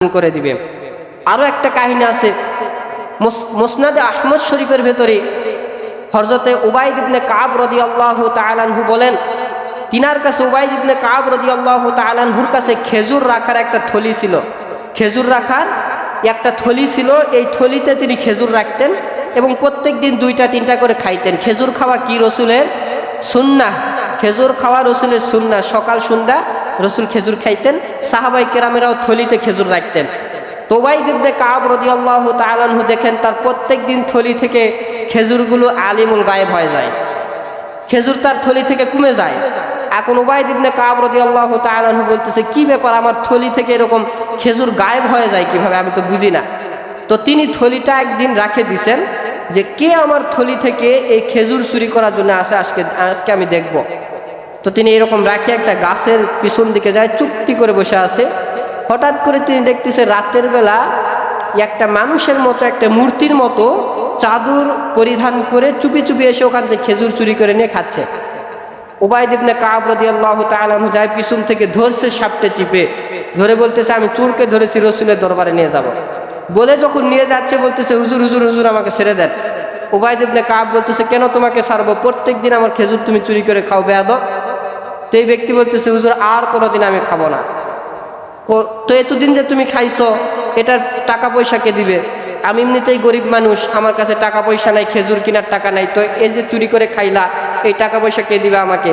করে দিবে। আরো একটা কাহিনী আছে মুসনাদে আহমদ শরীফের ভেতরে, হযরতে উবাইদ ইবনে কাব রাদিয়াল্লাহু তাআলা আনহু বলেন, তিনার কাছে উবাইদ ইবনে কাব রাদিয়াল্লাহু তাআলা আনহুর কাছে খেজুর রাখার একটা থলি ছিল। খেজুর রাখার একটা থলি ছিল, এই থলিতে তিনি খেজুর রাখতেন এবং প্রত্যেক দিন 2টা-3টা করে খাইতেন। খেজুর খাওয়া কি রসুলের সুন্নাহ, খেজুর খাওয়া রসুলের সুন্নাহ। সকাল সন্ধ্যা রসুল খেজুর খাইতেন, সাহাবাই কেরামেরাও থলিতে খেজুর রাখতেন। তো উবাইদ ইবনে কাব রাদিয়াল্লাহু তাআলা আনহু দেখেন তার প্রত্যেক দিন থলি থেকে খেজুরগুলো আলিমুল গায়েব হয়ে যায়, খেজুর তার থলি থেকে কমে যায়। এখন উবাইদ ইবনে কাব রাদিয়াল্লাহু তাআলা আনহু বলতেছে, কি ব্যাপার, আমার থলি থেকে এরকম খেজুর গায়েব হয়ে যায় কিভাবে, আমি তো বুঝি না। তো তিনি থলিটা একদিন রাখে দিছেন যে কে আমার থলি থেকে এই খেজুর চুরি করার জন্য আসে, আজকে আমি দেখব। তো তিনি এরকম রাখে একটা গাছের পিছন দিকে যায়, চুপটি করে বসে আছে। হঠাৎ করে তিনি দেখতেছে রাতের বেলা একটা মানুষের মতো, একটা মূর্তির মতো চাদর পরিধান করে চুপি চুপি এসে ওখান থেকে খেজুর চুরি করে নিয়ে খাচ্ছে। উবাইদ ইবনে কাব রাদিয়াল্লাহু তাআলা আনহু যায় পিছন থেকে ধরছে, সাপটে চিপে ধরে বলতেছে, আমি চোরকে ধরেছি, রসুলের দরবারে নিয়ে যাব। বলে যখন নিয়ে যাচ্ছে বলতেছে, হুজুর হুজুর হুজুর আমাকে ছেড়ে দেন। উবাইদ ইবনে কাব বলতেছে, কেন তোমাকে ছাড়বো, প্রত্যেক দিন আমার খেজুর তুমি চুরি করে খাও বেয়াদব। তো এই ব্যক্তি বলতেছে, হুজুর আর কোনোদিন আমি খাবো না। তো এতদিন যে তুমি খাইছো এটার টাকা পয়সা কে দিবে, আমি এমনিতেই গরিব মানুষ, আমার কাছে টাকা পয়সা নাই, খেজুর কেনার টাকা নাই, তো এই যে চুরি করে খাইলা এই টাকা পয়সা কে দিবে আমাকে।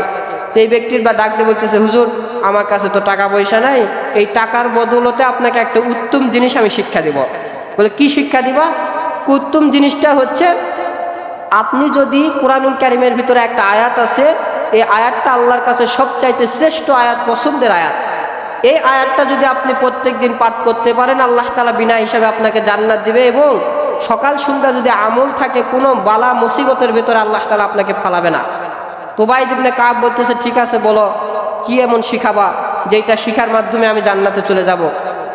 তো এই ব্যক্তির বা ডাকতে বলতেছে, হুজুর আমার কাছে তো টাকা পয়সা নাই, এই টাকার বদলতে আপনাকে একটা উত্তম জিনিস আমি শিক্ষা দিব। বলে, কি শিক্ষা দিবা? উত্তম জিনিসটা হচ্ছে, আপনি যদি কোরআনুল কারীমের ভিতরে একটা আয়াত আছে, এই আয়াতটা আল্লাহর কাছে সবচাইতে শ্রেষ্ঠ আয়াত, পছন্দের আয়াত, এই আয়াতটা যদি আপনি প্রত্যেক দিন পাঠ করতে পারেন, আল্লাহ তাআলা বিনা হিসাবে আপনাকে জান্নাত দিবে, এবং সকাল সন্ধ্যা যদি আমল থাকে কোনো বালা মুসিবতের ভিতরে আল্লাহ তাআলা আপনাকে ফালাবে না। তো উবাইদ ইবনে কাব বলতেছে, ঠিক আছে বলো কি এমন শিখাবা যেটা শিখার মাধ্যমে আমি জান্নাতে চলে যাব।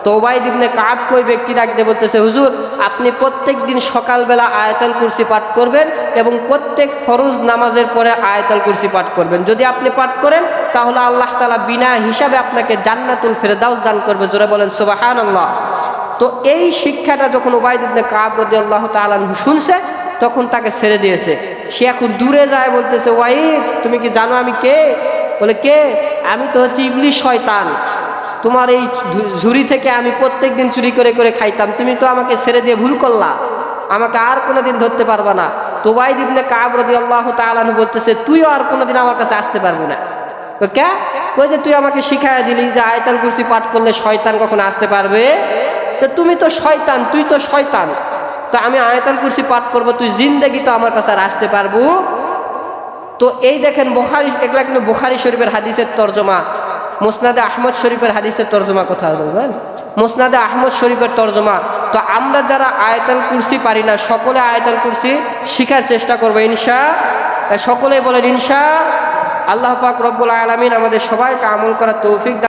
তো উবাইদ ইবনে কাব কই ব্যক্তি ডাকতে বলতেছে, হুজুর আপনি প্রত্যেক দিন সকালবেলা আয়াতুল কুরসি পাঠ করবেন এবং প্রত্যেক ফরজ নামাজের পরে আয়াতুল কুরসি পাঠ করবেন। যদি আপনি পাঠ করেন তাহলে আল্লাহ তাআলা বিনা হিসাবে আপনাকে জান্নাতুল ফেরদাউস দান করবে। জোরে বলেন সুবহানাল্লাহ। তো এই শিক্ষাটা যখন উবাইদ ইবনে কাব রাদিয়াল্লাহু তাআলা আনহু শুনছে, তখন তাকে ছেড়ে দিয়েছে। সে এখন দূরে যায়, বলতেছে, ওয়াইদ তুমি কি জানো আমি কে? বলে, কে? আমি তো হচ্ছে ইবলিস, শয়তান। তোমার এই ঝুড়ি থেকে আমি প্রত্যেক দিন চুরি করে করে খাইতাম, তুমি তো আমাকে ছেড়ে দিয়ে ভুল করলা, আমাকে আর কোনোদিন ধরতে পারবা না। তো উবাইদ ইবনে কাব রাদিয়াল্লাহু তাআলা আনহু বলতেছে, তুইও আর কোনোদিন আমার কাছে আসতে পারবি না। তো কে? কই যে তুই আমাকে শিখাইয়া দিলি যে আয়াতুল কুরসি পাঠ করলে শয়তান কখনো আসতে পারবে? তো তুমি তো শয়তান, তুই তো শয়তান, তো আমি আয়াতুল কুরসি পাঠ করব, তুই জিন্দেগি তো আমার কাছে আর আসতে পারবো? তো এই দেখেন বুখারী, এগুলা কিন্তু বুখারী শরীফের হাদিসের তরজমা, মুসনাদে আহমদ শরীফের হাদিসের তরজমা কোথায় বলবেন? মুসনাদে আহমদ শরীফের তরজমা। তো আমরা যারা আয়াতুল কুরসি পারি না, সকলে আয়াতুল কুরসি শিখার চেষ্টা করবো ইনশাআল্লাহ। সকলেই বলেন ইনশাআল্লাহ। আল্লাহ পাক রব্বুল আলামিন আমাদের সবাইকে আমল করার তৌফিক দান